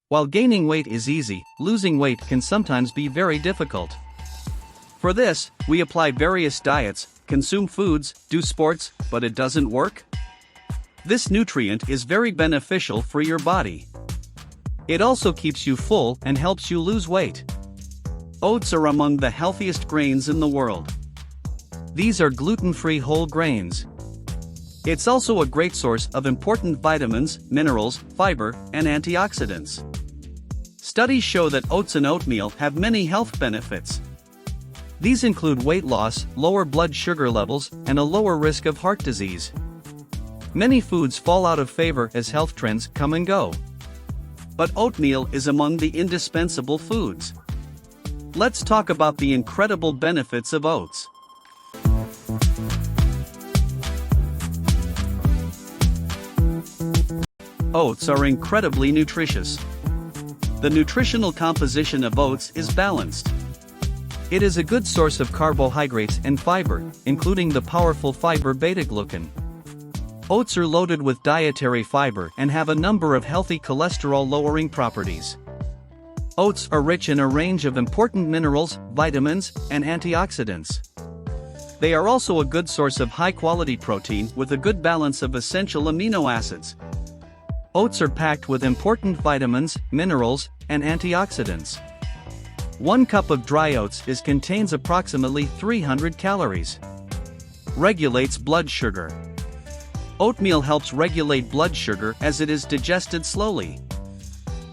While gaining weight is easy, losing weight can sometimes be very difficult. For this, we apply various diets, consume foods, do sports, but it doesn't work? This nutrient is very beneficial for your body. It also keeps you full and helps you lose weight. Oats are among the healthiest grains in the world. These are gluten-free whole grains. It's also a great source of important vitamins, minerals, fiber, and antioxidants. Studies show that oats and oatmeal have many health benefits. These include weight loss, lower blood sugar levels, and a lower risk of heart disease. Many foods fall out of favor as health trends come and go. But oatmeal is among the indispensable foods. Let's talk about the incredible benefits of oats. Oats are incredibly nutritious. The nutritional composition of oats is balanced. It is a good source of carbohydrates and fiber, including the powerful fiber beta-glucan. Oats are loaded with dietary fiber and have a number of healthy cholesterol-lowering properties. Oats are rich in a range of important minerals, vitamins, and antioxidants. They are also a good source of high-quality protein with a good balance of essential amino acids. Oats are packed with important vitamins, minerals, and antioxidants. 1 cup of dry oats contains approximately 300 calories. Regulates blood sugar. Oatmeal helps regulate blood sugar as it is digested slowly.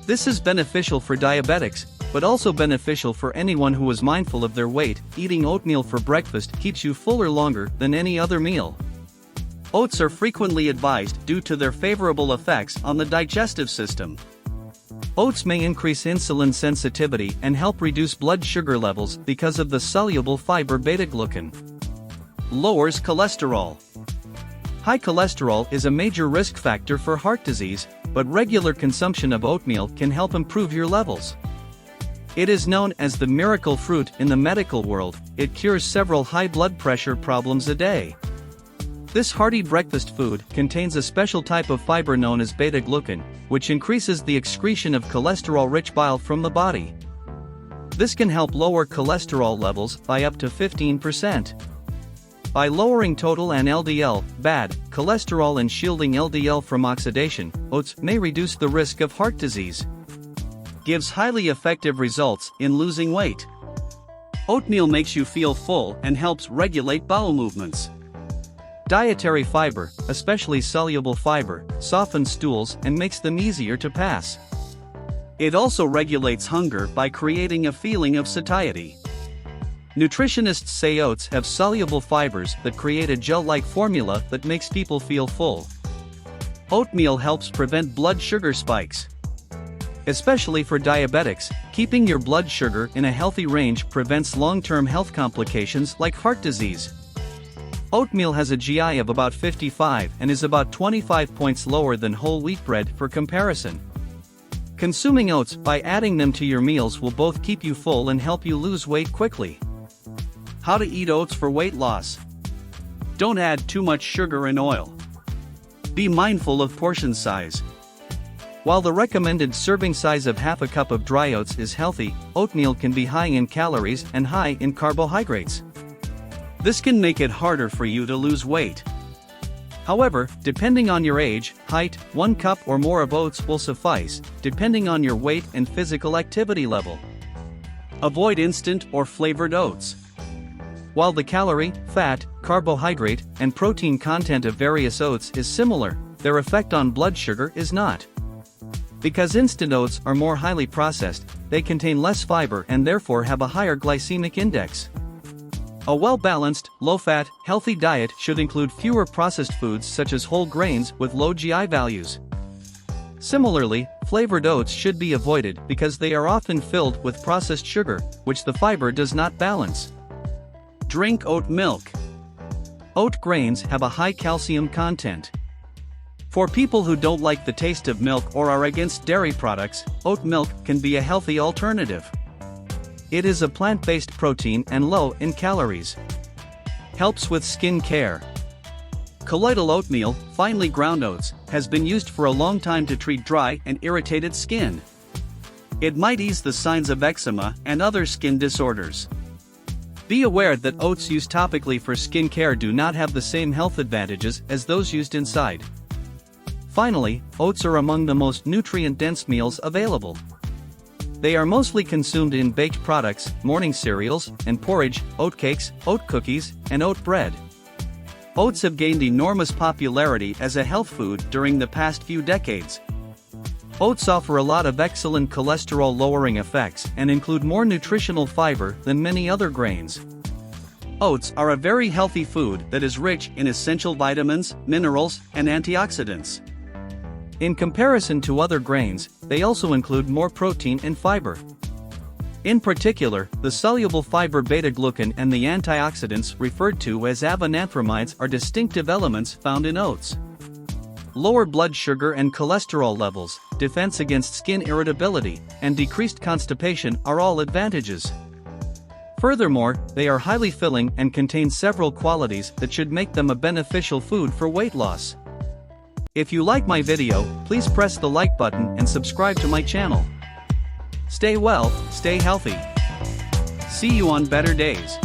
This is beneficial for diabetics, but also beneficial for anyone who is mindful of their weight. Eating oatmeal for breakfast keeps you fuller longer than any other meal. Oats are frequently advised due to their favorable effects on the digestive system. Oats may increase insulin sensitivity and help reduce blood sugar levels because of the soluble fiber beta-glucan. Lowers cholesterol. High cholesterol is a major risk factor for heart disease, but regular consumption of oatmeal can help improve your levels. It is known as the miracle fruit in the medical world. It cures several high blood pressure problems a day. This hearty breakfast food contains a special type of fiber known as beta-glucan, which increases the excretion of cholesterol-rich bile from the body. This can help lower cholesterol levels by up to 15%. By lowering total and LDL, bad cholesterol and shielding LDL from oxidation, oats may reduce the risk of heart disease. Gives highly effective results in losing weight. Oatmeal makes you feel full and helps regulate bowel movements. Dietary fiber, especially soluble fiber, softens stools and makes them easier to pass. It also regulates hunger by creating a feeling of satiety. Nutritionists say oats have soluble fibers that create a gel-like formula that makes people feel full. Oatmeal helps prevent blood sugar spikes. Especially for diabetics, keeping your blood sugar in a healthy range prevents long-term health complications like heart disease. Oatmeal has a GI of about 55 and is about 25 points lower than whole wheat bread for comparison. Consuming oats by adding them to your meals will both keep you full and help you lose weight quickly. How to eat oats for weight loss. Don't add too much sugar and oil. Be mindful of portion size. While the recommended serving size of half a cup of dry oats is healthy, oatmeal can be high in calories and high in carbohydrates. This can make it harder for you to lose weight. However, depending on your age, height, 1 cup or more of oats will suffice, depending on your weight and physical activity level. Avoid instant or flavored oats. While the calorie, fat, carbohydrate, and protein content of various oats is similar, their effect on blood sugar is not. Because instant oats are more highly processed, they contain less fiber and therefore have a higher glycemic index. A well-balanced, low-fat, healthy diet should include fewer processed foods such as whole grains with low GI values. Similarly, flavored oats should be avoided because they are often filled with processed sugar, which the fiber does not balance. Drink oat milk. Oat grains have a high calcium content. For people who don't like the taste of milk or are against dairy products, oat milk can be a healthy alternative. It is a plant-based protein and low in calories. Helps with skin care. Colloidal oatmeal, finely ground oats, has been used for a long time to treat dry and irritated skin. It might ease the signs of eczema and other skin disorders. Be aware that oats used topically for skin care do not have the same health advantages as those used inside. Finally, oats are among the most nutrient-dense meals available. They are mostly consumed in baked products, morning cereals, and porridge, oatcakes, oat cookies, and oat bread. Oats have gained enormous popularity as a health food during the past few decades. Oats offer a lot of excellent cholesterol-lowering effects and include more nutritional fiber than many other grains. Oats are a very healthy food that is rich in essential vitamins, minerals, and antioxidants. In comparison to other grains, they also include more protein and fiber. In particular, the soluble fiber beta-glucan and the antioxidants referred to as avenanthramides are distinctive elements found in oats. Lower blood sugar and cholesterol levels, defense against skin irritability, and decreased constipation are all advantages. Furthermore, they are highly filling and contain several qualities that should make them a beneficial food for weight loss. If you like my video, please press the like button and subscribe to my channel. Stay well, stay healthy. See you on better days.